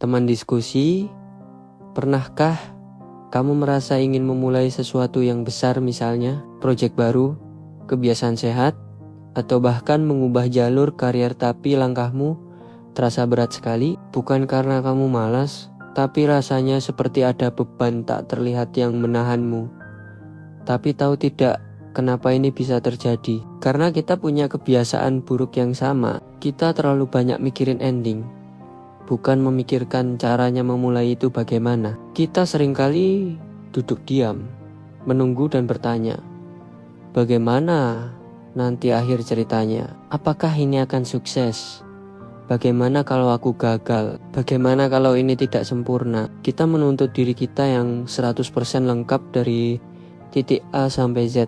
Teman diskusi, pernahkah kamu merasa ingin memulai sesuatu yang besar, misalnya proyek baru, kebiasaan sehat, atau bahkan mengubah jalur karier, tapi langkahmu terasa berat sekali? Bukan karena kamu malas, tapi rasanya seperti ada beban tak terlihat yang menahanmu. Tapi tahu tidak kenapa ini bisa terjadi? Karena kita punya kebiasaan buruk yang sama. Kita terlalu banyak mikirin ending, bukan memikirkan caranya memulai itu bagaimana. Kita seringkali duduk diam, menunggu dan bertanya, bagaimana nanti akhir ceritanya? Apakah ini akan sukses? Bagaimana kalau aku gagal? Bagaimana kalau ini tidak sempurna? Kita menuntut diri kita yang 100% lengkap dari titik A sampai Z.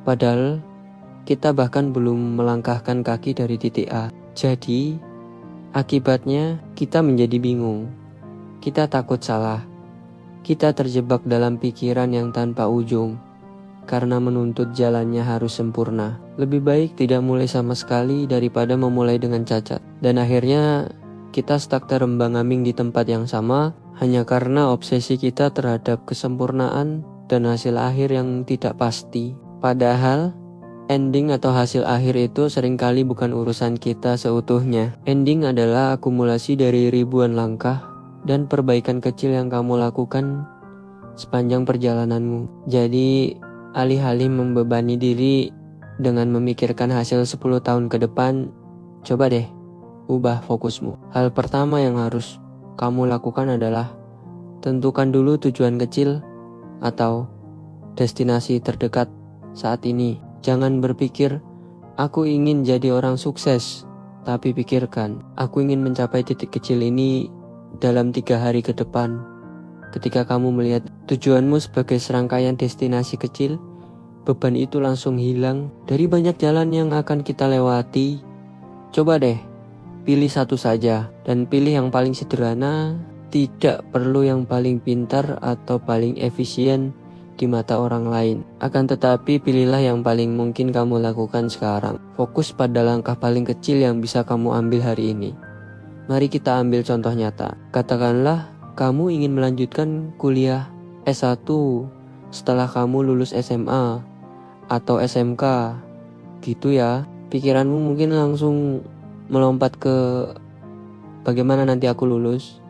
Padahal kita bahkan belum melangkahkan kaki dari titik A. Jadi, akibatnya kita menjadi bingung. Kita takut salah. Kita terjebak dalam pikiran yang tanpa ujung karena menuntut jalannya harus sempurna. Lebih baik tidak mulai sama sekali daripada memulai dengan cacat. Dan akhirnya kita stuck terembang-ambing di tempat yang sama hanya karena obsesi kita terhadap kesempurnaan dan hasil akhir yang tidak pasti. Padahal ending atau hasil akhir itu seringkali bukan urusan kita seutuhnya. Ending adalah akumulasi dari ribuan langkah dan perbaikan kecil yang kamu lakukan sepanjang perjalananmu. Jadi, alih-alih membebani diri dengan memikirkan hasil 10 tahun ke depan, coba deh ubah fokusmu. Hal pertama yang harus kamu lakukan adalah tentukan dulu tujuan kecil atau destinasi terdekat saat ini. Jangan berpikir, aku ingin jadi orang sukses, tapi pikirkan, aku ingin mencapai titik kecil ini dalam 3 hari ke depan. Ketika kamu melihat tujuanmu sebagai serangkaian destinasi kecil, beban itu langsung hilang. Dari banyak jalan yang akan kita lewati, coba deh pilih satu saja, dan pilih yang paling sederhana. Tidak perlu yang paling pintar atau paling efisien di mata orang lain. Akan tetapi pilihlah yang paling mungkin kamu lakukan sekarang. Fokus pada langkah paling kecil yang bisa kamu ambil hari ini. Mari kita ambil contoh nyata. Katakanlah kamu ingin melanjutkan kuliah S1 setelah kamu lulus SMA atau SMK. Gitu ya. Pikiranmu mungkin langsung melompat ke bagaimana nanti aku lulus?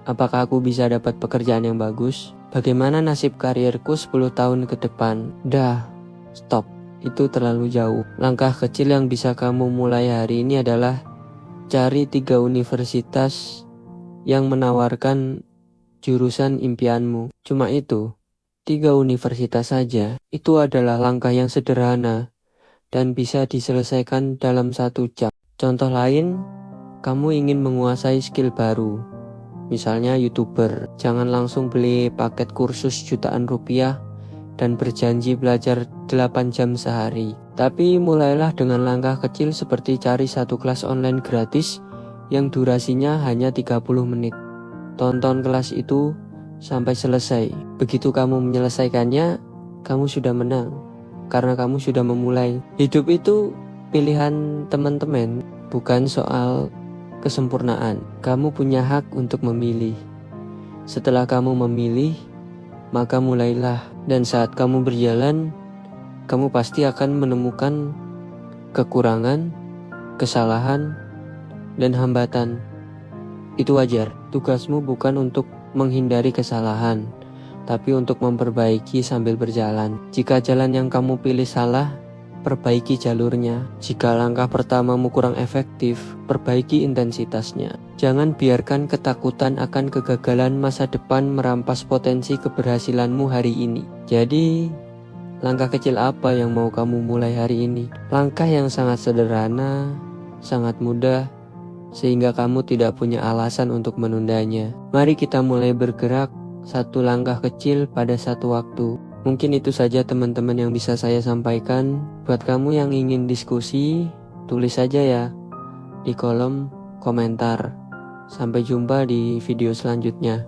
Apakah aku bisa dapat pekerjaan yang bagus? Bagaimana nasib karirku 10 tahun ke depan? Dah, stop. Itu terlalu jauh. Langkah kecil yang bisa kamu mulai hari ini adalah cari 3 universitas yang menawarkan jurusan impianmu. Cuma itu, 3 universitas saja. Itu adalah langkah yang sederhana dan bisa diselesaikan dalam 1 jam. Contoh lain, kamu ingin menguasai skill baru. Misalnya YouTuber, jangan langsung beli paket kursus jutaan rupiah dan berjanji belajar 8 jam sehari. Tapi mulailah dengan langkah kecil seperti cari 1 kelas online gratis yang durasinya hanya 30 menit. Tonton kelas itu sampai selesai. Begitu kamu menyelesaikannya, kamu sudah menang. Karena kamu sudah memulai. Hidup itu pilihan teman-teman, bukan soal kesempurnaan. Kamu punya hak untuk memilih. Setelah kamu memilih, maka mulailah. Dan saat kamu berjalan, kamu pasti akan menemukan kekurangan, kesalahan, dan hambatan. Itu wajar. Tugasmu bukan untuk menghindari kesalahan, tapi untuk memperbaiki sambil berjalan. Jika jalan yang kamu pilih salah, perbaiki jalurnya. Jika langkah pertamamu kurang efektif, perbaiki intensitasnya. Jangan biarkan ketakutan akan kegagalan masa depan merampas potensi keberhasilanmu hari ini. Jadi, langkah kecil apa yang mau kamu mulai hari ini? Langkah yang sangat sederhana, sangat mudah, sehingga kamu tidak punya alasan untuk menundanya. Mari kita mulai bergerak 1 langkah kecil pada 1 waktu. Mungkin itu saja teman-teman yang bisa saya sampaikan. Buat kamu yang ingin diskusi, tulis saja ya di kolom komentar. Sampai jumpa di video selanjutnya.